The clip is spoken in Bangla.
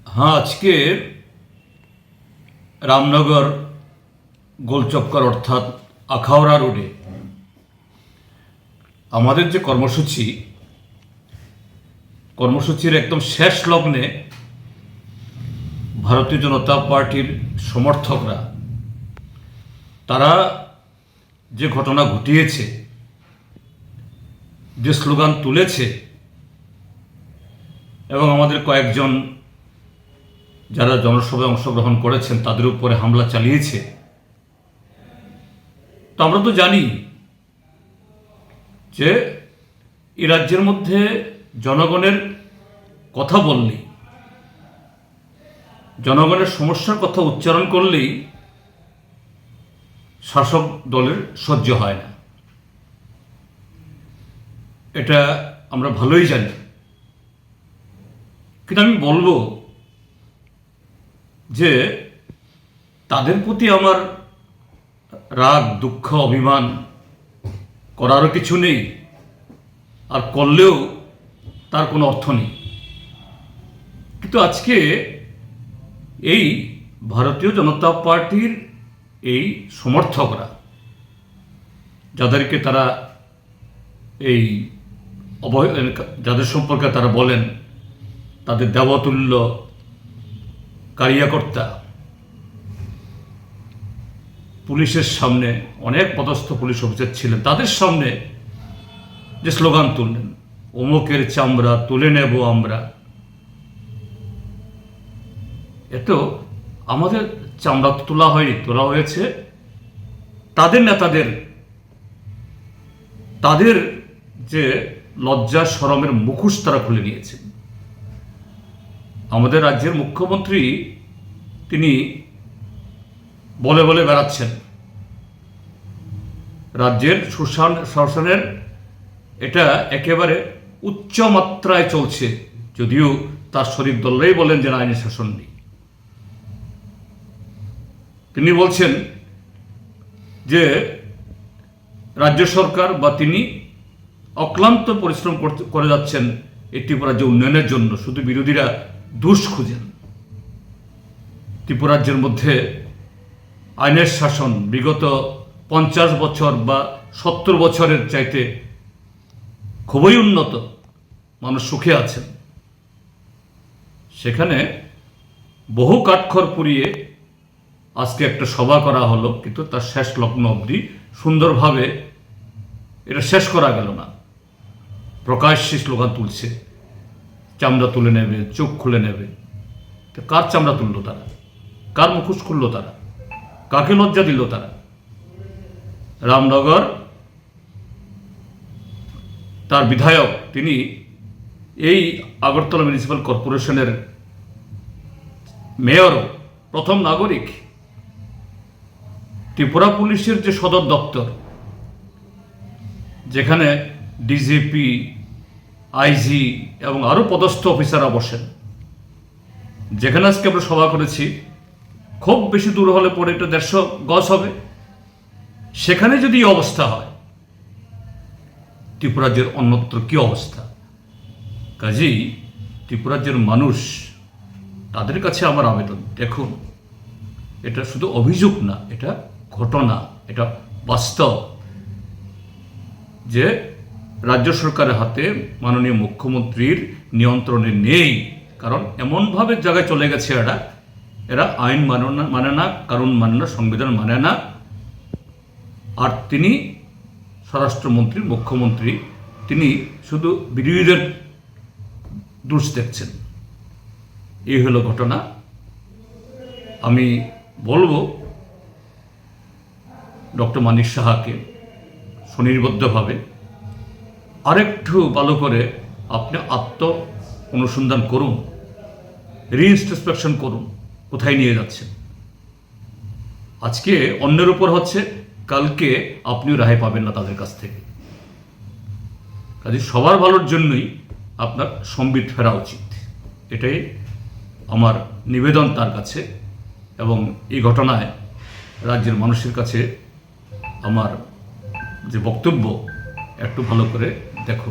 হ্যাঁ, আজকে রামনগর গোলচক্কর অর্থাৎ আখাউড়া রোডে আমাদের যে কর্মসূচির একদম শেষ লগ্নে ভারতীয় জনতা পার্টির সমর্থকরা তারা যে ঘটনা ঘটিয়েছে, যে স্লোগান তুলেছে এবং আমাদের কয়েকজন যারা জনসভায় অংশগ্রহণ করেছেন তাদের উপরে হামলা চালিয়েছে, তো আমরা তো জানি যে এই রাজ্যের মধ্যে জনগণের কথা বললেই, জনগণের সমস্যার কথা উচ্চারণ করলেই শাসক দলের সহ্য হয় না। এটা আমরা ভালোই জানি, কিন্তু আমি বলবো যে তাদের প্রতি আমার রাগ, দুঃখ, অভিমান করারও কিছু নেই, আর করলেও তার কোনো অর্থ নেই। কিন্তু আজকে এই ভারতীয় জনতা পার্টির এই সমর্থকরা, যাদেরকে তারা এই যাদের সম্পর্কে তারা বলেন তাদের দেবতুল্য কারিয়াকর্তা, পুলিশের সামনে অনেক পদস্থ পুলিশ অফিসার ছিলেন, তাদের সামনে যে স্লোগান তুললেন, অমুকের চামড়া তুলে নেব আমরা, এত আমাদের চামড়া তোলা হয়নি, তোলা হয়েছে তাদের নেতাদের, তাদের যে লজ্জা শরমের মুখোশ তারা খুলে নিয়েছেন। আমাদের রাজ্যের মুখ্যমন্ত্রী তিনি বলে বলে বেড়াচ্ছেন রাজ্যের শাসনের এটা একেবারে উচ্চ মাত্রায় চলছে, যদিও তার শরিক দলরাই বলেন যে আইনি শাসন নেই। তিনি বলছেন যে রাজ্য সরকার বা তিনি অক্লান্ত পরিশ্রম করে যাচ্ছেন এই ত্রিপুরা রাজ্য উন্নয়নের জন্য, শুধু বিরোধীরা দোষ খুঁজেন। ত্রিপুরা রাজ্যের মধ্যে আইনের শাসন বিগত 50 বছর বা 70 বছরের চাইতে খুবই উন্নত, মানুষ সুখে আছেন। সেখানে বহু কাঠখড় পুড়িয়ে আজকে একটা সভা করা হলো, কিন্তু তার শেষ লগ্ন অবধি সুন্দরভাবে এটা শেষ করা গেল না। প্রকাশ্যে স্লোগান তুলছে, চামড়া তুলে নেবে, চোখ খুলে নেবে। তো কার চামড়া তুললো তারা? কার মুখোশ খুললো তারা? কাকে লজ্জা দিল তারা? রামনগর তার বিধায়ক, তিনি এই আগরতলা মিউনিসিপ্যাল কর্পোরেশনের মেয়র, প্রথম নাগরিক। ত্রিপুরা পুলিশের যে সদর দপ্তর, যেখানে ডিজিপি, আইজি এবং আরও পদস্থ অফিসাররা বসেন, যেখানে আজকে আমরা সভা করেছি, খুব বেশি দূর হলে পরে এটা 150 গজ হবে, সেখানে যদি এই অবস্থা হয়, ত্রিপুরা রাজ্যের অন্যত্র কি অবস্থা? কাজেই ত্রিপুরা রাজ্যের মানুষ, তাদের কাছে আমার আবেদন, দেখুন এটা শুধু অভিযোগ না, এটা ঘটনা, এটা বাস্তব যে রাজ্য সরকারের হাতে মাননীয় মুখ্যমন্ত্রীর নিয়ন্ত্রণে নেই। কারণ এমনভাবে জায়গায় চলে গেছে এরা আইন মানে না, কারণ মানে না, সংবিধান মানে না। আর তিনি স্বরাষ্ট্রমন্ত্রী, মুখ্যমন্ত্রী, তিনি শুধু বিরোধীদের দোষ দেখছেন। এই হলো ঘটনা। আমি বলবো ডক্টর মানিক সাহাকে সুনির্বদ্ধভাবে আরেকটু ভালো করে আপনি অনুসন্ধান করুন, রিইন্সপেকশন করুন, কোথায় নিয়ে যাচ্ছেন। আজকে অন্যের উপর হচ্ছে, কালকে আপনিও রেহাই পাবেন না তাদের কাছ থেকে। কাজে সবার ভালোর জন্যই আপনার সম্বিত ফেরা উচিত, এটাই আমার নিবেদন তার কাছে। এবং এই ঘটনায় রাজ্যের মানুষের কাছে আমার যে বক্তব্য, একটু ভালো করে দেখো।